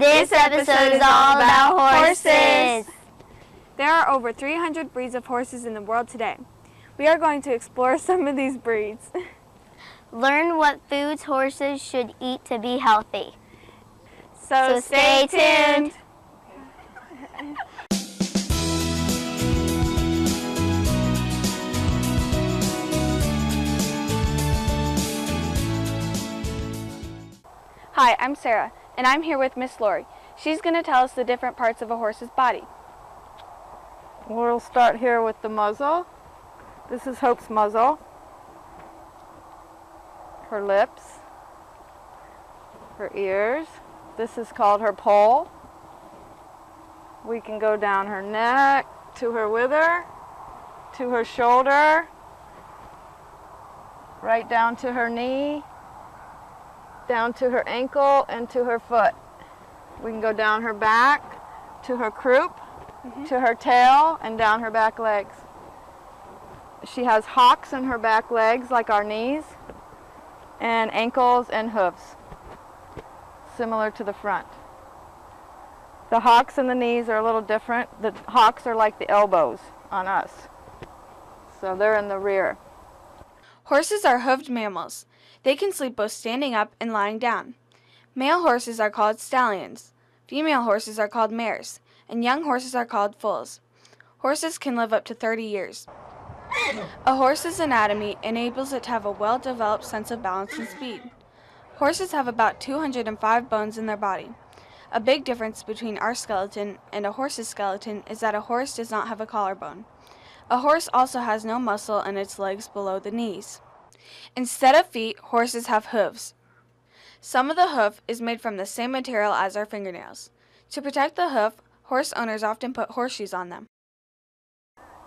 This episode is all about horses. There are over 300 breeds of horses in the world today. We are going to explore some of these breeds. Learn what foods horses should eat to be healthy. So stay tuned. Hi, I'm Sarah, and I'm here with Miss Lori. She's going to tell us the different parts of a horse's body. We'll start here with the muzzle. This is Hope's muzzle. Her lips. Her ears. This is called her poll. We can go down her neck, to her wither, to her shoulder, right down to her knee, down to her ankle, and to her foot. We can go down her back, to her croup, to her tail, and down her back legs. She has hocks in her back legs, like our knees, and ankles and hooves, similar to the front. The hocks and the knees are a little different. The hocks are like the elbows on us, so they're in the rear. Horses are hoofed mammals. They can sleep both standing up and lying down. Male horses are called stallions. Female horses are called mares, and young horses are called foals. Horses can live up to 30 years. A horse's anatomy enables it to have a well-developed sense of balance and speed. Horses have about 205 bones in their body. A big difference between our skeleton and a horse's skeleton is that a horse does not have a collarbone. A horse also has no muscle in its legs below the knees. Instead of feet, horses have hooves. Some of the hoof is made from the same material as our fingernails. To protect the hoof, horse owners often put horseshoes on them.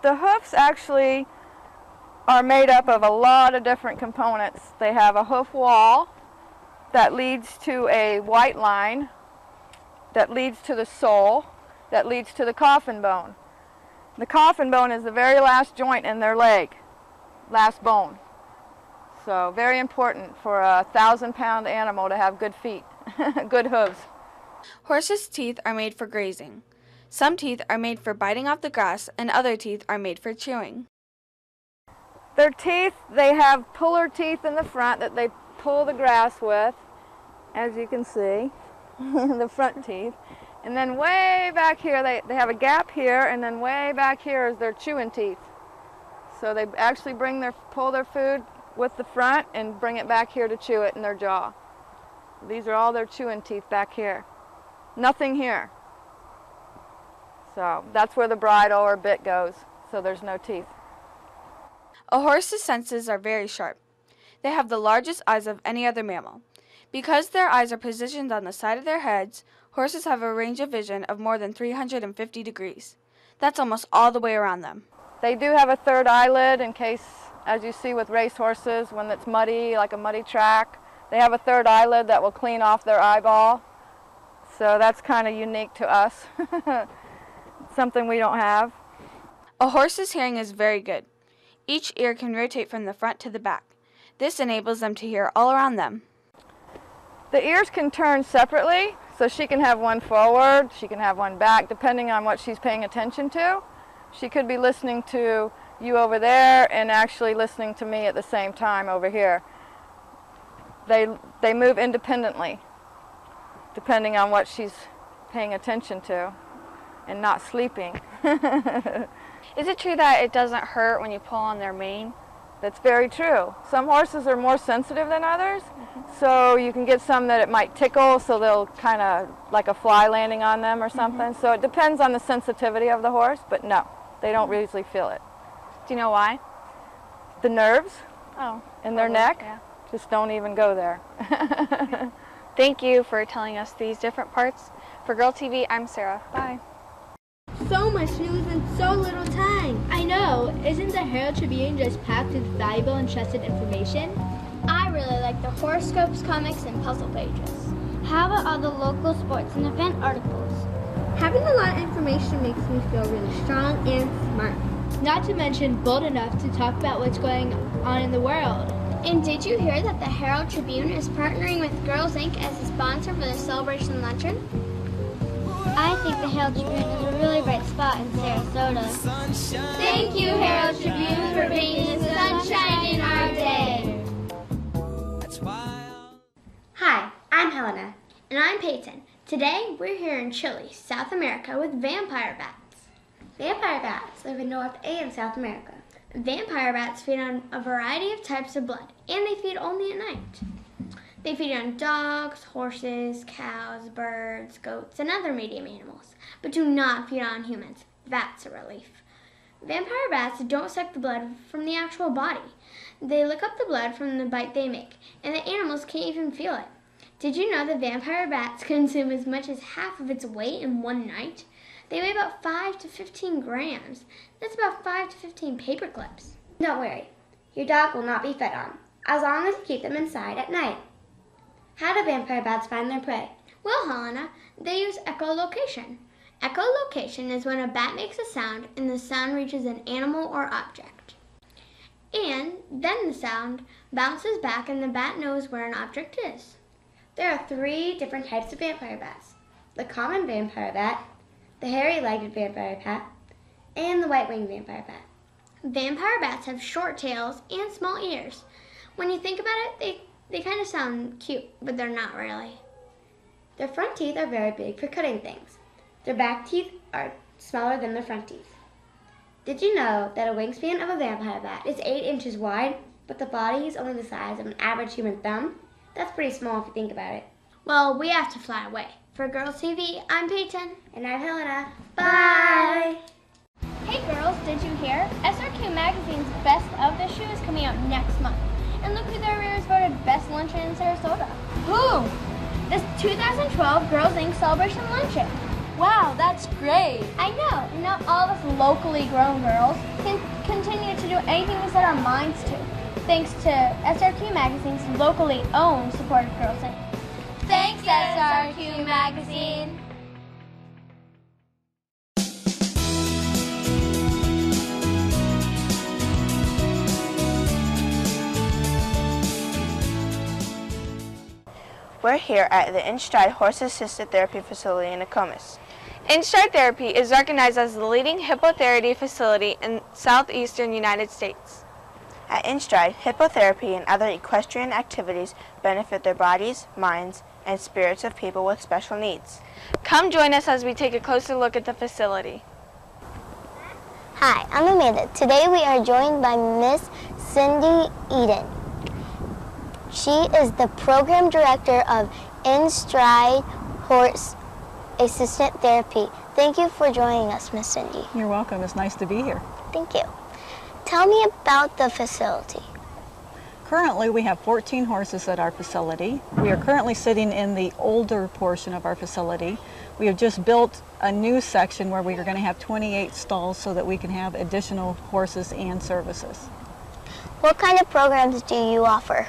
The hoofs actually are made up of a lot of different components. They have a hoof wall that leads to a white line, that leads to the sole, that leads to the coffin bone. The coffin bone is the very last joint in their leg, last bone. So very important for a 1,000-pound animal to have good feet, good hooves. Horses' teeth are made for grazing. Some teeth are made for biting off the grass, and other teeth are made for chewing. Their teeth, they have puller teeth in the front that they pull the grass with, as you can see, the front teeth. And then way back here, they have a gap here, and then way back here is their chewing teeth. So they actually pull their food with the front and bring it back here to chew it in their jaw. These are all their chewing teeth back here. Nothing here. So that's where the bridle or bit goes, so there's no teeth. A horse's senses are very sharp. They have the largest eyes of any other mammal. Because their eyes are positioned on the side of their heads, horses have a range of vision of more than 350 degrees. That's almost all the way around them. They do have a third eyelid in case, as you see with race horses, when it's muddy, like a muddy track, they have a third eyelid that will clean off their eyeball. So that's kind of unique to us. Something we don't have. A horse's hearing is very good. Each ear can rotate from the front to the back. This enables them to hear all around them. The ears can turn separately, so she can have one forward, she can have one back, depending on what she's paying attention to. She could be listening to you over there and actually listening to me at the same time over here. They move independently, depending on what she's paying attention to and not sleeping. Is it true that it doesn't hurt when you pull on their mane? That's very true. Some horses are more sensitive than others, so you can get some that it might tickle, so they'll kind of like a fly landing on them or something. So it depends on the sensitivity of the horse, but no, they don't usually feel it. Do you know why? The nerves in their neck just don't even go there. Thank you for telling us these different parts. For Girl TV, I'm Sarah. Bye. So much news in so little time. I know. Isn't the Herald Tribune just packed with valuable and trusted information? I really like the horoscopes, comics, and puzzle pages. How about all the local sports and event articles? Having a lot of information makes me feel really strong and smart. Not to mention bold enough to talk about what's going on in the world. And did you hear that the Herald Tribune is partnering with Girls Inc. as a sponsor for the Celebration Luncheon? I think the Herald Tribune is a really bright spot in Sarasota. Thank you, Herald Tribune, for bringing the sunshine in our day. Hi, I'm Helena. And I'm Peyton. Today, we're here in Chile, South America, with vampire bats. Vampire bats live in North and South America. Vampire bats feed on a variety of types of blood, and they feed only at night. They feed on dogs, horses, cows, birds, goats, and other medium animals, but do not feed on humans. That's a relief. Vampire bats don't suck the blood from the actual body. They lick up the blood from the bite they make, and the animals can't even feel it. Did you know that vampire bats consume as much as half of its weight in one night? They weigh about 5 to 15 grams. That's about 5 to 15 paper clips. Don't worry, your dog will not be fed on, as long as you keep them inside at night. How do vampire bats find their prey? Well, Helena, they use echolocation. Echolocation is when a bat makes a sound and the sound reaches an animal or object. And then the sound bounces back and the bat knows where an object is. There are 3 different types of vampire bats: the common vampire bat, the hairy-legged vampire bat, and the white-winged vampire bat. Vampire bats have short tails and small ears. When you think about it, they kind of sound cute, but they're not really. Their front teeth are very big for cutting things. Their back teeth are smaller than their front teeth. Did you know that a wingspan of a vampire bat is 8 inches wide, but the body is only the size of an average human thumb? That's pretty small if you think about it. Well, we have to fly away. For Girls TV, I'm Peyton. And I'm Helena. Bye! Hey girls, did you hear? SRQ Magazine's Best of the Shoe is coming out next month. And look who their readers voted Best Luncheon in Sarasota. Who? The 2012 Girls Inc. Celebration Luncheon. Wow, that's great. I know, and now all of us locally grown girls can continue to do anything we set our minds to, thanks to SRQ Magazine's locally owned support of Girls Inc. Thanks, SRQ Magazine. We're here at the InStride Horse-Assisted Therapy Facility in Nokomis. InStride Therapy is recognized as the leading hippotherapy facility in southeastern United States. At InStride, hippotherapy and other equestrian activities benefit their bodies, minds, and spirits of people with special needs. Come join us as we take a closer look at the facility. Hi, I'm Amanda. Today we are joined by Miss Cindy Eden. She is the program director of InStride Horse Assistant Therapy. Thank you for joining us, Miss Cindy. You're welcome. It's nice to be here. Thank you. Tell me about the facility. Currently, we have 14 horses at our facility. We are currently sitting in the older portion of our facility. We have just built a new section where we are going to have 28 stalls so that we can have additional horses and services. What kind of programs do you offer?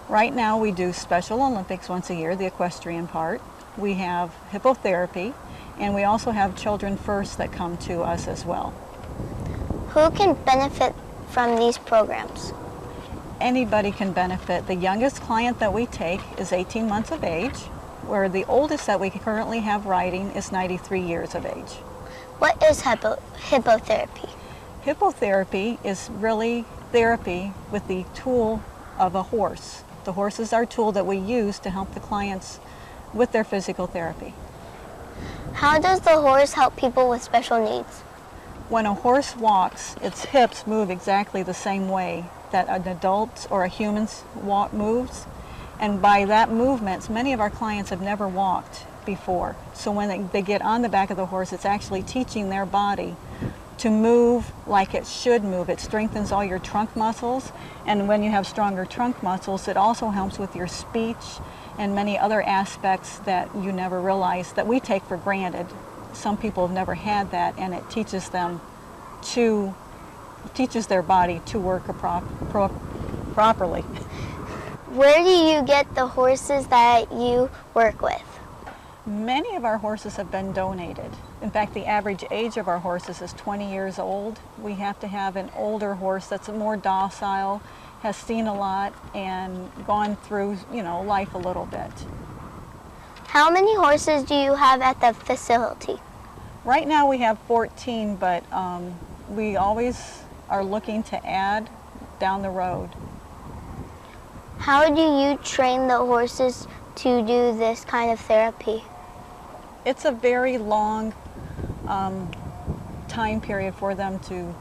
Right now, we do Special Olympics once a year, the equestrian part. We have hippotherapy, and we also have Children First that come to us as well. Who can benefit from these programs? Anybody can benefit. The youngest client that we take is 18 months of age, where the oldest that we currently have riding is 93 years of age. What is hippotherapy? Hippotherapy is really therapy with the tool of a horse. The horse is our tool that we use to help the clients with their physical therapy. How does the horse help people with special needs? When a horse walks, its hips move exactly the same way that an adult or a human's walk moves. And by that movement, many of our clients have never walked before. So when they get on the back of the horse, it's actually teaching their body to move like it should move. It strengthens all your trunk muscles, and when you have stronger trunk muscles, it also helps with your speech and many other aspects that you never realize that we take for granted. Some people have never had that, and it teaches them teaches their body to work properly. Where do you get the horses that you work with? Many of our horses have been donated. In fact, the average age of our horses is 20 years old. We have to have an older horse that's more docile, has seen a lot, and gone through, life a little bit. How many horses do you have at the facility? Right now we have 14, but we always are looking to add down the road. How do you train the horses to do this kind of therapy? It's a very long time period for them to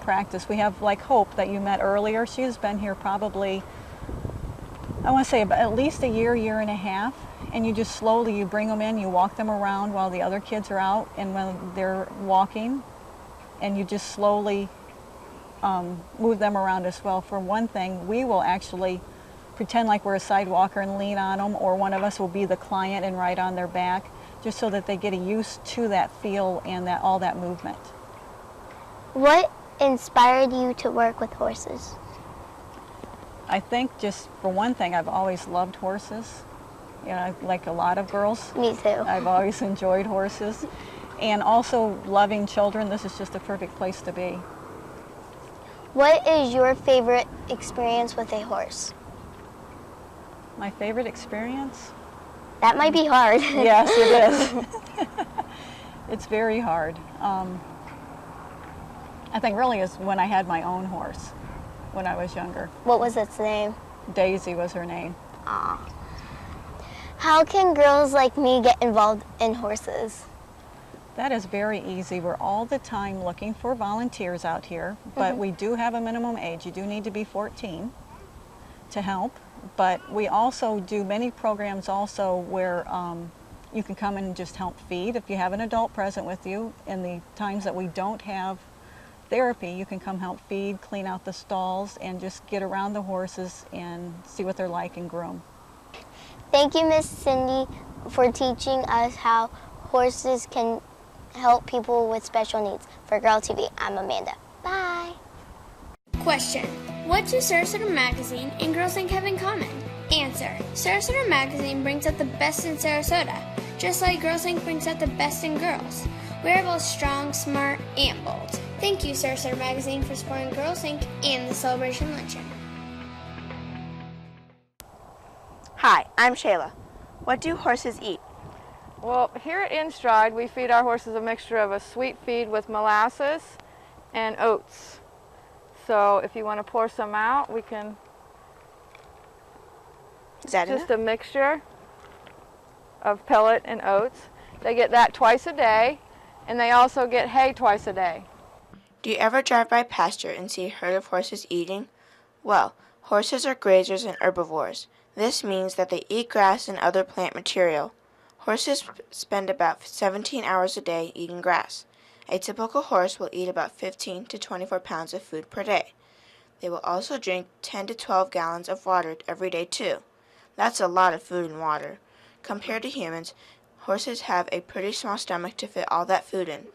practice. We have like Hope that you met earlier. She's been here probably, I want to say about at least a year, year and a half. And you just slowly, you bring them in, you walk them around while the other kids are out and when they're walking. And you just slowly move them around as well. For one thing, we will actually pretend like we're a sidewalker and lean on them, or one of us will be the client and ride on their back, just so that they get used to that feel and that all that movement. What inspired you to work with horses? I think just for one thing, I've always loved horses. You know, like a lot of girls. Me too. I've always enjoyed horses. And also loving children, this is just a perfect place to be. What is your favorite experience with a horse? My favorite experience? That might be hard. Yes, it is. It's very hard. I think really is when I had my own horse when I was younger. What was its name? Daisy was her name. Aw. How can girls like me get involved in horses? That is very easy. We're all the time looking for volunteers out here, but we do have a minimum age. You do need to be 14 to help, but we also do many programs also where you can come and just help feed. If you have an adult present with you, in the times that we don't have therapy, you can come help feed, clean out the stalls, and just get around the horses and see what they're like and groom. Thank you, Miss Cindy, for teaching us how horses can help people with special needs. For Girl TV, I'm Amanda. Bye. Question: what do Sarasota Magazine and Girls Inc. have in common? Answer: Sarasota Magazine brings out the best in Sarasota, just like Girls Inc. brings out the best in girls. We are both strong, smart, and bold. Thank you, Sarasota Magazine, for supporting Girls Inc. and the Celebration Luncheon. Hi, I'm Shayla. What do horses eat? Well, here at InStride, we feed our horses a mixture of a sweet feed with molasses and oats. So if you want to pour some out, we can. Is that just enough? a mixture of pellet and oats. They get that twice a day, and they also get hay twice a day. Do you ever drive by pasture and see a herd of horses eating? Well, horses are grazers and herbivores. This means that they eat grass and other plant material. Horses spend about 17 hours a day eating grass. A typical horse will eat about 15 to 24 pounds of food per day. They will also drink 10 to 12 gallons of water every day too. That's a lot of food and water. Compared to humans, horses have a pretty small stomach to fit all that food in.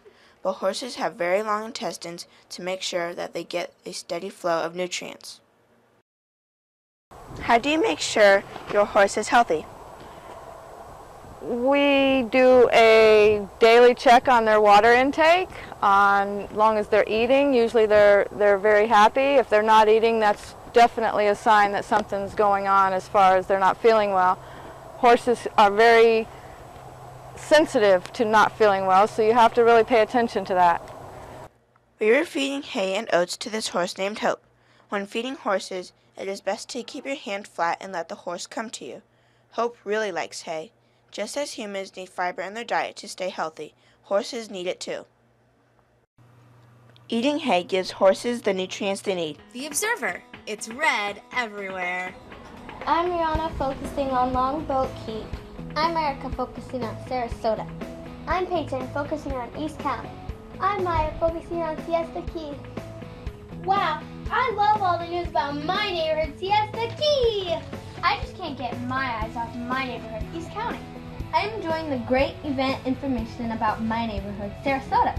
But horses have very long intestines to make sure that they get a steady flow of nutrients. How do you make sure your horse is healthy? We do a daily check on their water intake, as long as they're eating. Usually they're very happy. If they're not eating, that's definitely a sign that something's going on as far as they're not feeling well. Horses are very sensitive to not feeling well, so you have to really pay attention to that. We were feeding hay and oats to this horse named Hope. When feeding horses, it is best to keep your hand flat and let the horse come to you. Hope really likes hay. Just as humans need fiber in their diet to stay healthy, horses need it too. Eating hay gives horses the nutrients they need. The Observer. It's red everywhere. I'm Rihanna, focusing on Longboat Key. I'm Erica, focusing on Sarasota. I'm Peyton, focusing on East County. I'm Maya, focusing on Siesta Key. Wow, I love all the news about my neighborhood, Siesta Key. I just can't get my eyes off my neighborhood, East County. I'm enjoying the great event information about my neighborhood, Sarasota.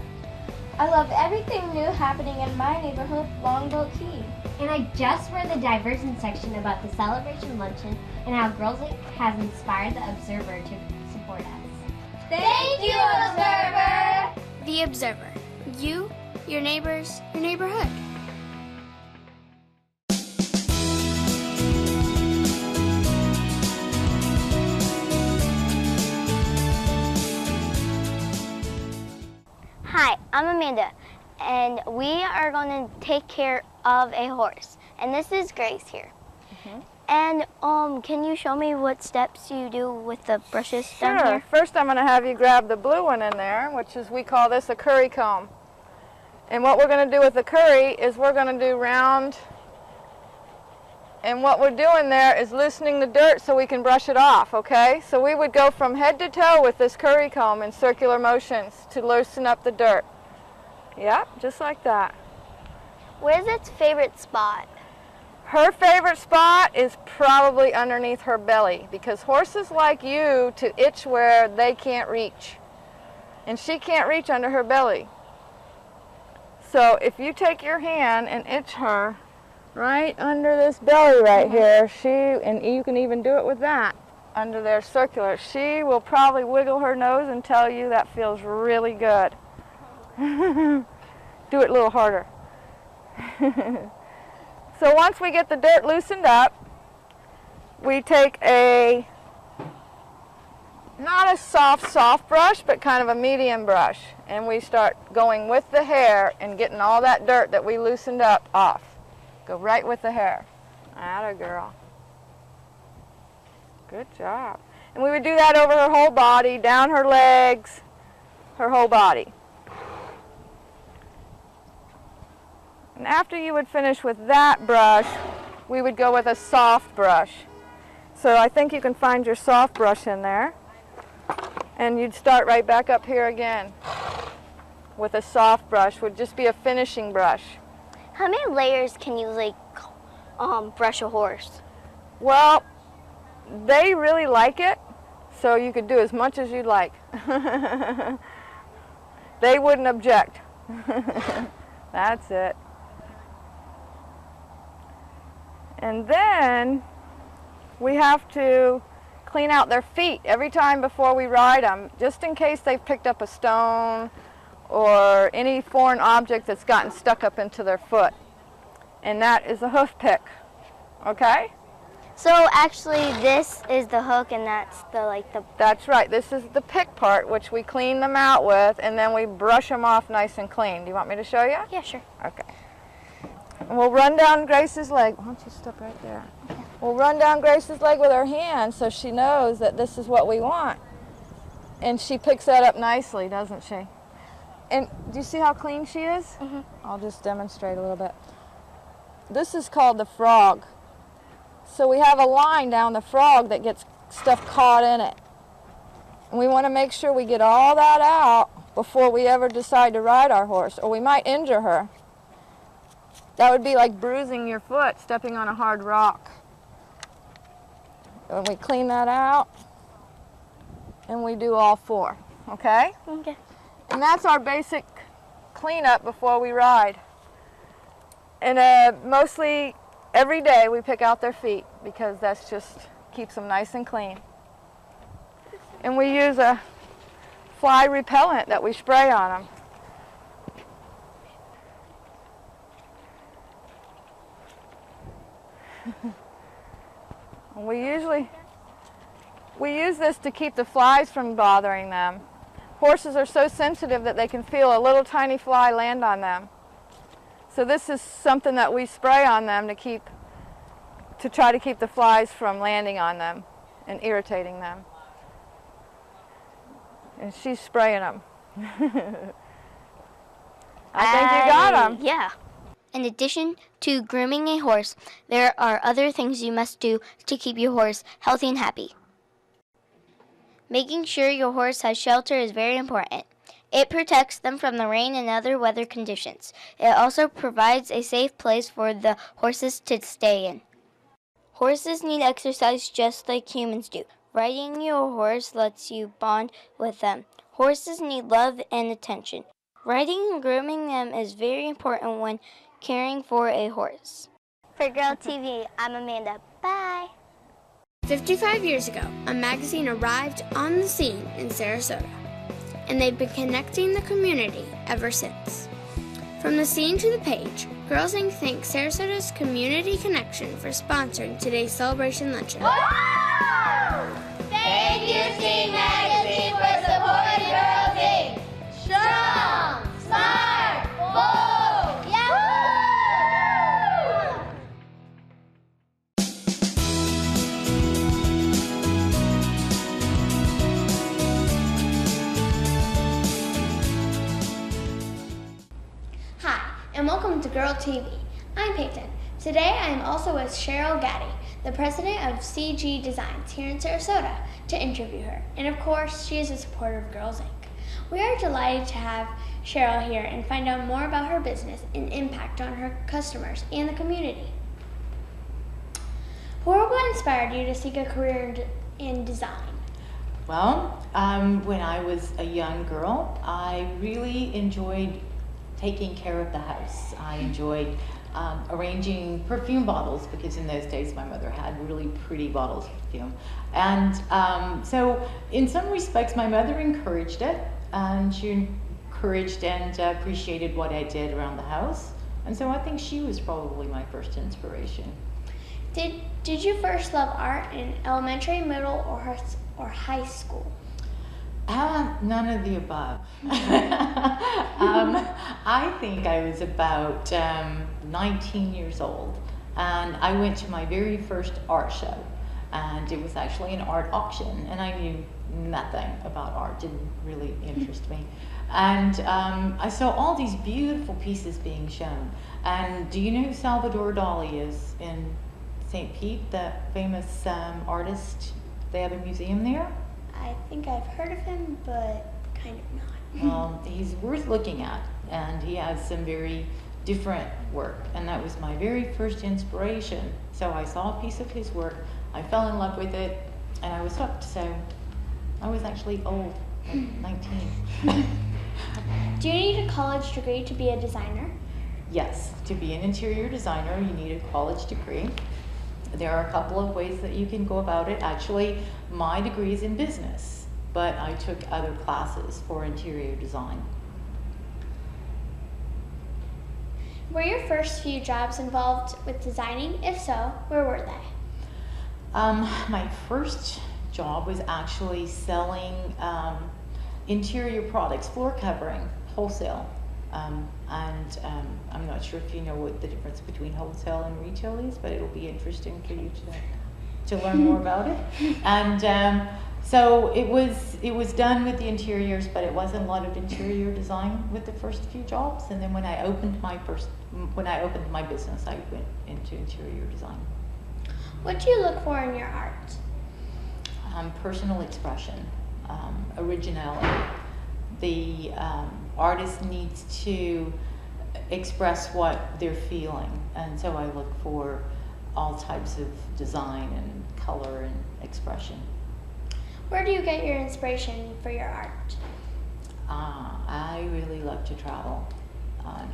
I love everything new happening in my neighborhood, Longboat Key. And I just read the diversion section about the Celebration Luncheon and how Girls Inc. has inspired the Observer to support us. Thank you, Observer! The Observer. You, your neighbors, your neighborhood. I'm Amanda, and we are going to take care of a horse. And this is Grace here. And can you show me what steps you do with the brushes down Sure. here? First I'm going to have you grab the blue one in there, which is, we call this a curry comb. And what we're going to do with the curry is we're going to do round, and what we're doing there is loosening the dirt so we can brush it off, okay? So we would go from head to toe with this curry comb in circular motions to loosen up the dirt. Yep, just like that. Where's its favorite spot? Her favorite spot is probably underneath her belly, because horses like you to itch where they can't reach. And she can't reach under her belly. So if you take your hand and itch her right under this belly right here, and you can even do it with that, under there circular, she will probably wiggle her nose and tell you that feels really good. Do it a little harder. So once we get the dirt loosened up, we take not a soft brush, but kind of a medium brush, and we start going with the hair and getting all that dirt that we loosened up off. Go right with the hair. Atta girl. Good job. And we would do that over her whole body, down her legs, her whole body. And after you would finish with that brush, we would go with a soft brush. So I think you can find your soft brush in there. And you'd start right back up here again with a soft brush, would just be a finishing brush. How many layers can you brush a horse? Well, they really like it, so you could do as much as you'd like. They wouldn't object. That's it. And then we have to clean out their feet every time before we ride them, just in case they've picked up a stone or any foreign object that's gotten stuck up into their foot. And that is a hoof pick, okay? So actually this is the hook and that's the That's right, this is the pick part, which we clean them out with, and then we brush them off nice and clean. Do you want me to show you? Yeah, sure. Okay. And we'll run down Grace's leg. Why don't you step right there? Okay. We'll run down Grace's leg with our hand so she knows that this is what we want. And she picks that up nicely, doesn't she? And do you see how clean she is? Mm-hmm. I'll just demonstrate a little bit. This is called the frog. So we have a line down the frog that gets stuff caught in it. And we want to make sure we get all that out before we ever decide to ride our horse, or we might injure her. That would be like bruising your foot, stepping on a hard rock. And we clean that out, and we do all four, okay? Okay. And that's our basic cleanup before we ride. And mostly every day we pick out their feet, because that's just keeps them nice and clean. And we use a fly repellent that we spray on them. We use this to keep the flies from bothering them. Horses are so sensitive that they can feel a little tiny fly land on them. So this is something that we spray on them to try to keep the flies from landing on them and irritating them. And she's spraying them. I think you got them. Yeah. In addition to grooming a horse, there are other things you must do to keep your horse healthy and happy. Making sure your horse has shelter is very important. It protects them from the rain and other weather conditions. It also provides a safe place for the horses to stay in. Horses need exercise just like humans do. Riding your horse lets you bond with them. Horses need love and attention. Riding and grooming them is very important when caring for a horse. For Girl TV, I'm Amanda. Bye. 55 years ago, a magazine arrived on the scene in Sarasota, and they've been connecting the community ever since. From the scene to the page, Girls Inc. thanks Sarasota's Community Connection for sponsoring today's celebration luncheon. Thank you, Scene Magazine, for supporting Girls Inc. Strong, smart, Hi, and welcome to Girl TV. I'm Peyton. Today I am also with Cheryl Gaddy, the president of CG Designs here in Sarasota, to interview her. And of course, she is a supporter of Girls Inc. We are delighted to have Cheryl here and find out more about her business and impact on her customers and the community. What inspired you to seek a career in design? Well, when I was a young girl, I really enjoyed taking care of the house. I enjoyed arranging perfume bottles, because in those days my mother had really pretty bottles of perfume. And so in some respects my mother encouraged it, and she encouraged and appreciated what I did around the house. And so I think she was probably my first inspiration. Did you first love art in elementary, middle, or high school? None of the above. I think I was about 19 years old, and I went to my very first art show, and it was actually an art auction, and I knew nothing about art, didn't really interest me. And I saw all these beautiful pieces being shown. And do you know who Salvador Dali is in St. Pete, the famous artist? They have a museum there. I think I've heard of him, but kind of not. Well, he's worth looking at, and he has some very different work, and that was my very first inspiration. So I saw a piece of his work, I fell in love with it, and I was hooked. So I was actually old, like 19. Do you need a college degree to be a designer? Yes, to be an interior designer, you need a college degree. There are a couple of ways that you can go about it. Actually, my degree is in business, but I took other classes for interior design. Were your first few jobs involved with designing? If so, where were they? My first job was actually selling interior products, floor covering, wholesale. I'm not sure if you know what the difference between wholesale and retail is, but it'll be interesting for you to learn more about it. And so it was done with the interiors, but it wasn't a lot of interior design with the first few jobs. And then when I opened my business, I went into interior design. What do you look for in your art? Personal expression, originality. The artist needs to express what they're feeling, and so I look for all types of design and color and expression. Where do you get your inspiration for your art? I really love to travel.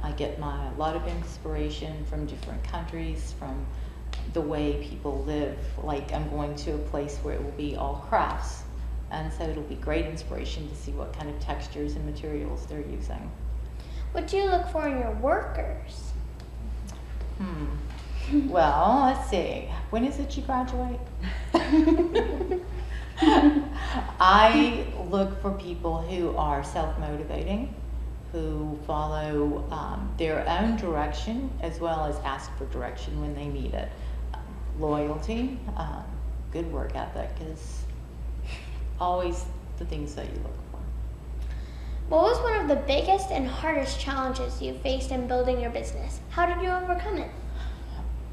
I get a lot of inspiration from different countries, from the way people live. Like, I'm going to a place where it will be all crafts, and so it'll be great inspiration to see what kind of textures and materials they're using. What do you look for in your workers? Well, let's see. When is it you graduate? I look for people who are self-motivating, who follow their own direction, as well as ask for direction when they need it. Loyalty, good work ethic is always the things that you look for. What was one of the biggest and hardest challenges you faced in building your business? How did you overcome it?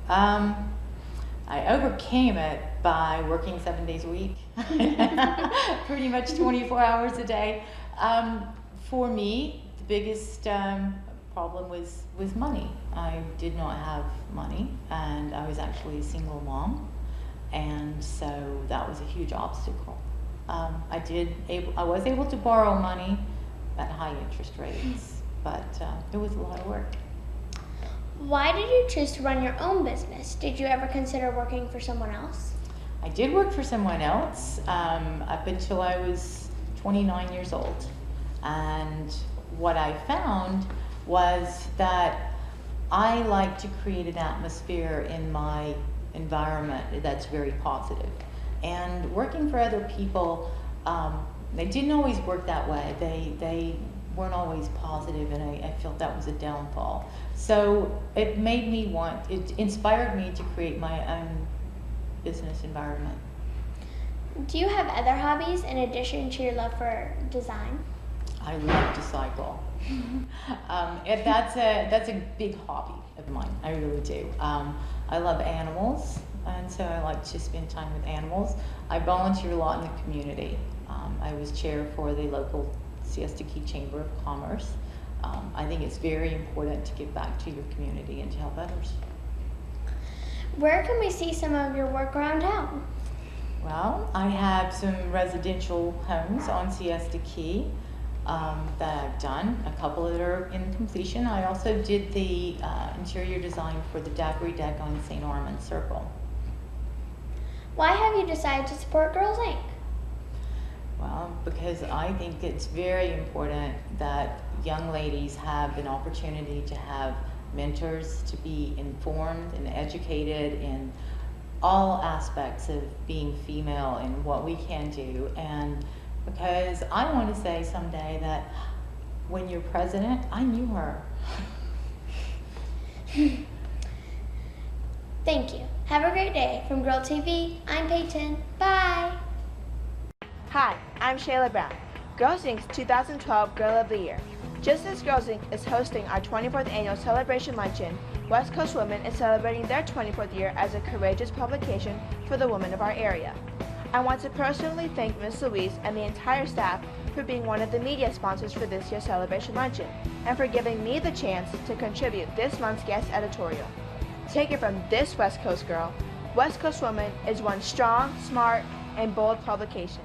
I overcame it by working 7 days a week, pretty much 24 hours a day. For me, the biggest problem was money. I did not have money, and I was actually a single mom, and so that was a huge obstacle. I was able to borrow money at high interest rates, but it was a lot of work. Why did you choose to run your own business? Did you ever consider working for someone else? I did work for someone else up until I was 29 years old. And what I found was that I like to create an atmosphere in my environment that's very positive. And working for other people, they didn't always work that way. They weren't always positive, and I felt that was a downfall. So it made me it inspired me to create my own business environment. Do you have other hobbies in addition to your love for design? I love to cycle. And that's a big hobby of mine. I really do. I love animals, and so I like to spend time with animals. I volunteer a lot in the community. I was chair for the local Siesta Key Chamber of Commerce. I think it's very important to give back to your community and to help others. Where can we see some of your work around town? Well, I have some residential homes on Siesta Key that I've done, a couple that are in completion. I also did the interior design for the Daiquiri deck on St. Armand Circle. Why have you decided to support Girls Inc.? Well, because I think it's very important that young ladies have an opportunity to have mentors, to be informed and educated in all aspects of being female and what we can do. And because I want to say someday that when you're president, I knew her. Thank you. Have a great day. From Girl TV, I'm Peyton. Bye. Hi, I'm Shayla Brown, Girls Inc.'s 2012 Girl of the Year. Just as Girls Inc. is hosting our 24th annual celebration luncheon, West Coast Women is celebrating their 24th year as a courageous publication for the women of our area. I want to personally thank Ms. Louise and the entire staff for being one of the media sponsors for this year's celebration luncheon, and for giving me the chance to contribute this month's guest editorial. Take it from this West Coast girl, West Coast Woman is one strong, smart, and bold publication.